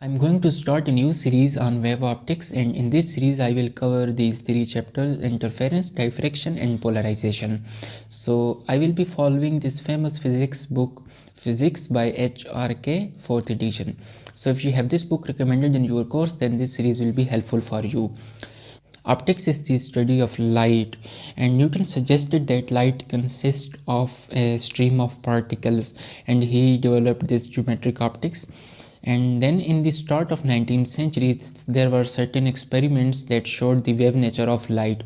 I'm going to start a new series on wave optics, and in this series I will cover these three chapters: interference, diffraction and polarization. So I will be following this famous physics book, Physics by HRK 4th edition. So if you have this book recommended in your course, then this series will be helpful for you. Optics is the study of light, and Newton suggested that light consists of a stream of particles, and he developed this geometric optics. And then in the start of 19th century, there were certain experiments that showed the wave nature of light.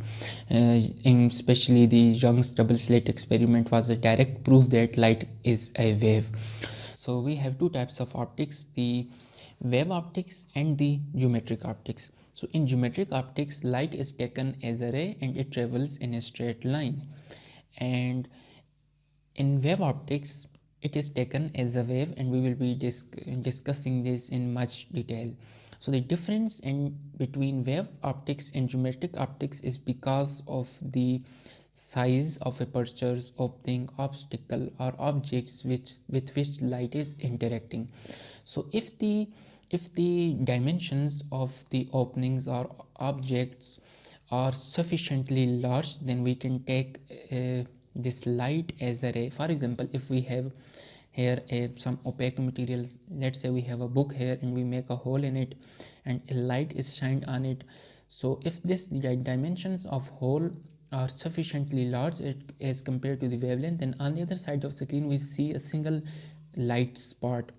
Especially the Young's double slit experiment was a direct proof that light is a wave. So we have two types of optics: the wave optics and the geometric optics. So in geometric optics, light is taken as a ray and it travels in a straight line. And in wave optics, it is taken as a wave, and we will be discussing this in much detail. So the difference between wave optics and geometric optics is because of the size of apertures, opening, obstacle or objects with which light is interacting. So if the dimensions of the openings or objects are sufficiently large, then we can take this light as a ray. For example, if we have here some opaque materials, let's say we have a book here and we make a hole in it and a light is shined on it. So if the dimensions of hole are sufficiently large as compared to the wavelength, then on the other side of the screen we see a single light spot.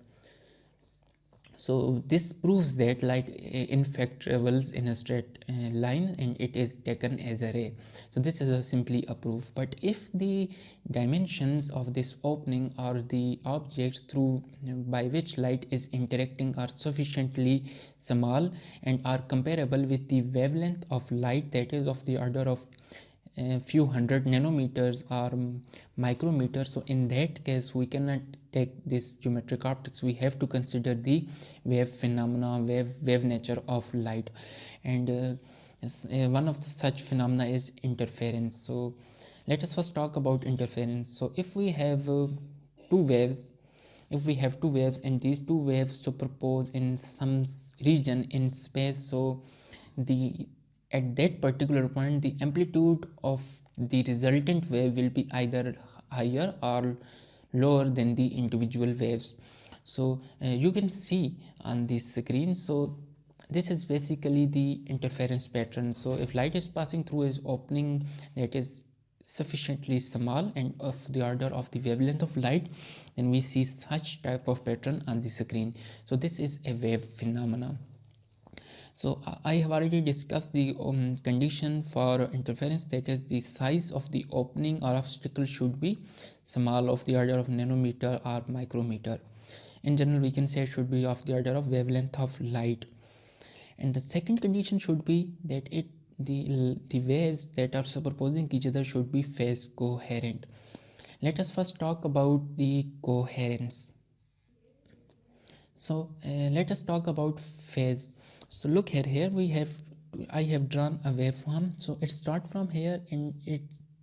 So this proves that light in fact travels in a straight line and it is taken as a ray. So this is simply a proof. But if the dimensions of this opening or the objects through by which light is interacting are sufficiently small and are comparable with the wavelength of light, that is of the order of a few hundred nanometers or micrometers, so in that case we cannot take this geometric optics. We have to consider the wave phenomena, wave nature of light. And one of such phenomena is interference. So let us first talk about interference. So if we have two waves and these two waves superpose in some region in space, so at that particular point the amplitude of the resultant wave will be either higher or lower than the individual waves. So you can see on this screen, so this is basically the interference pattern. So if light is passing through its opening that is sufficiently small and of the order of the wavelength of light, then we see such type of pattern on the screen. So this is a wave phenomena. So I have already discussed the condition for interference, that is the size of the opening or obstacle should be small, of the order of nanometer or micrometer. In general, we can say it should be of the order of wavelength of light. And the second condition should be that the waves that are superposing each other should be phase coherent. Let us first talk about the coherence. So let us talk about phase. So look here I have drawn a waveform. So it starts from here and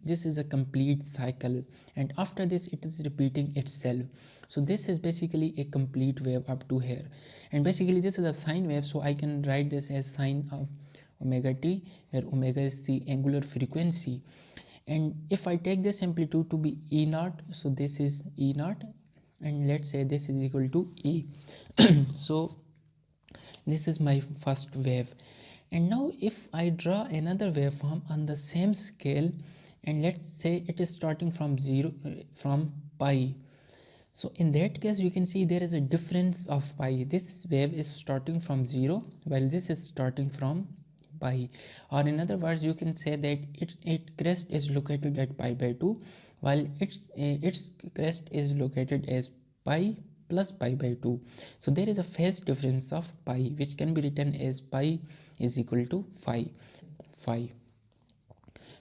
this is a complete cycle, and after this it is repeating itself. So this is basically a complete wave up to here, and basically this is a sine wave. So I can write this as sine of omega t, where omega is the angular frequency. And if I take this amplitude to be E naught, so this is E naught, and let's say this is equal to E. So this is my first wave. And now if I draw another waveform on the same scale, and let's say it is starting from pi. So in that case you can see there is a difference of pi. This wave is starting from 0 while this is starting from pi. Or in other words, you can say that its crest is located at pi by 2 while its crest is located as pi plus pi by 2. So there is a phase difference of pi, which can be written as pi is equal to phi.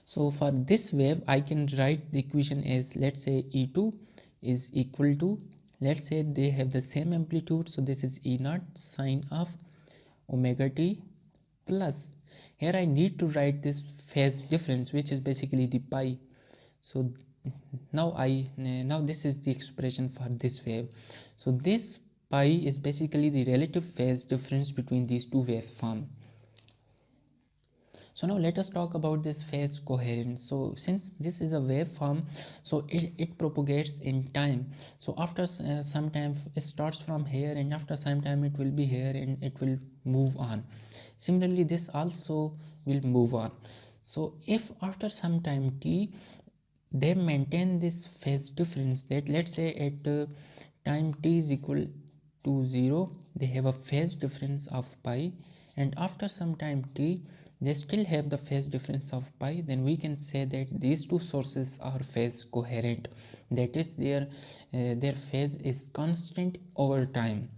So for this wave I can write the equation as, let's say E2 is equal to, let's say they have the same amplitude, so this is E naught sine of omega t plus, here I need to write this phase difference, which is basically the pi. So now this is the expression for this wave. So this pi is basically the relative phase difference between these two waveforms. So now let us talk about this phase coherence. So since this is a waveform, so it propagates in time. So after some time it starts from here, and after some time it will be here, and it will move on. Similarly, this also will move on. So if after some time t they maintain this phase difference, that let's say at time t is equal to 0, they have a phase difference of pi, and after some time t they still have the phase difference of pi, then we can say that these two sources are phase coherent. That is, their phase is constant over time.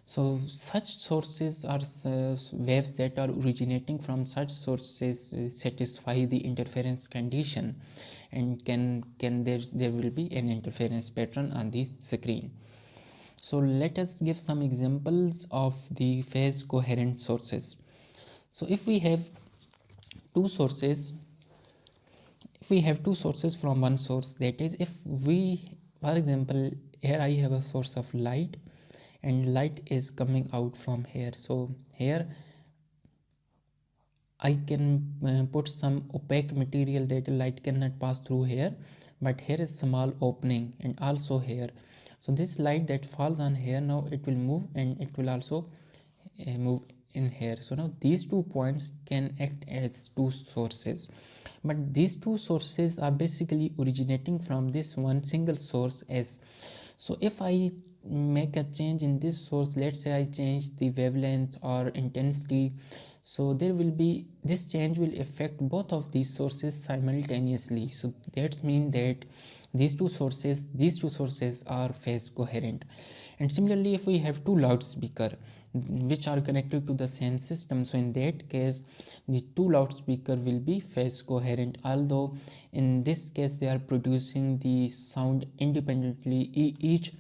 So such sources are waves that are originating from such sources satisfy the interference condition, and can there will be an interference pattern on the screen. So let us give some examples of the phase coherent sources. So if we have two sources from one source, that is, if we, for example, here I have a source of light, and light is coming out from here. So here I can put some opaque material that light cannot pass through here, but here is small opening, and also here. So this light that falls on here, now it will move, and it will also move in here. So now these 2 points can act as two sources, but these two sources are basically originating from this one single source S. So if I make a change in this source, let's say I change the wavelength or intensity, so there will be, this change will affect both of these sources simultaneously. So that means that these two sources are phase coherent. And similarly, if we have two loudspeakers which are connected to the same system, so in that case the two loudspeakers will be phase coherent, although in this case they are producing the sound independently. Each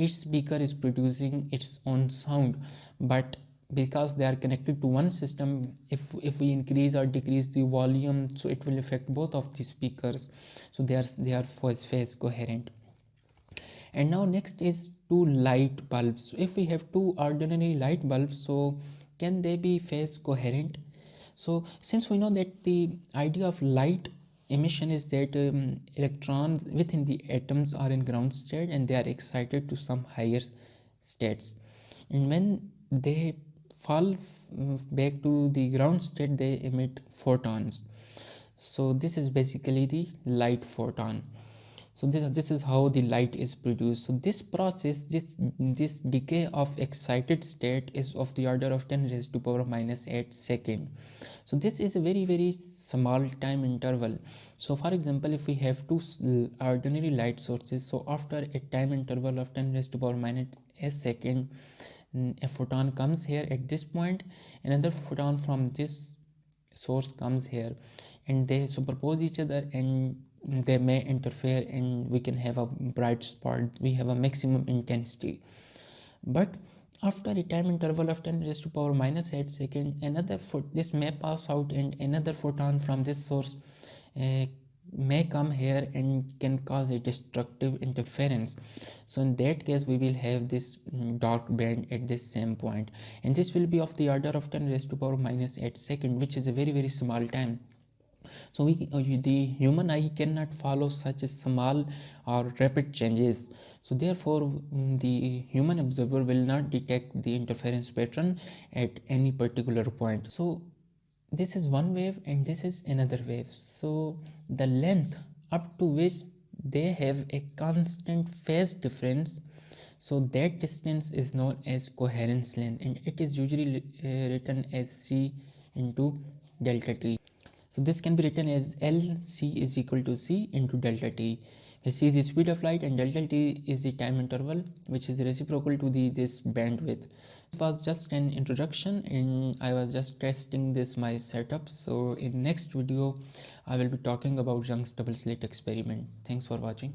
speaker is producing its own sound, but because they are connected to one system, if we increase or decrease the volume, so it will affect both of the speakers. So they are phase coherent. And now next is two light bulbs. So if we have two ordinary light bulbs, so can they be phase coherent? So since we know that the idea of light emission is that electrons within the atoms are in ground state, and they are excited to some higher states, and when they fall back to the ground state, they emit photons. So this is basically the light photon. So this is how the light is produced. So this process, this decay of excited state is of the order of 10 raised to power minus 8 second. So this is a very small time interval. So for example, if we have two ordinary light sources, so after a time interval of 10 raised to power minus 8 second, a photon comes here at this point, another photon from this source comes here, and they superpose each other, and they may interfere, and we can have a bright spot, we have a maximum intensity. But after a time interval of 10 raised to power minus 8 second, this may pass out, and another photon from this source may come here and can cause a destructive interference. So in that case, we will have this dark band at this same point, and this will be of the order of 10 raised to power minus 8 second, which is a very small time. So the human eye cannot follow such a small or rapid changes. So therefore, the human observer will not detect the interference pattern at any particular point. So this is one wave, and this is another wave. So the length up to which they have a constant phase difference, so that distance is known as coherence length, and it is usually written as c into delta t. So this can be written as LC is equal to C into delta t, where C is the speed of light and delta t is the time interval, which is reciprocal to this bandwidth. It was just an introduction, and I was just testing my setup. So in next video, I will be talking about Young's double slit experiment. Thanks for watching.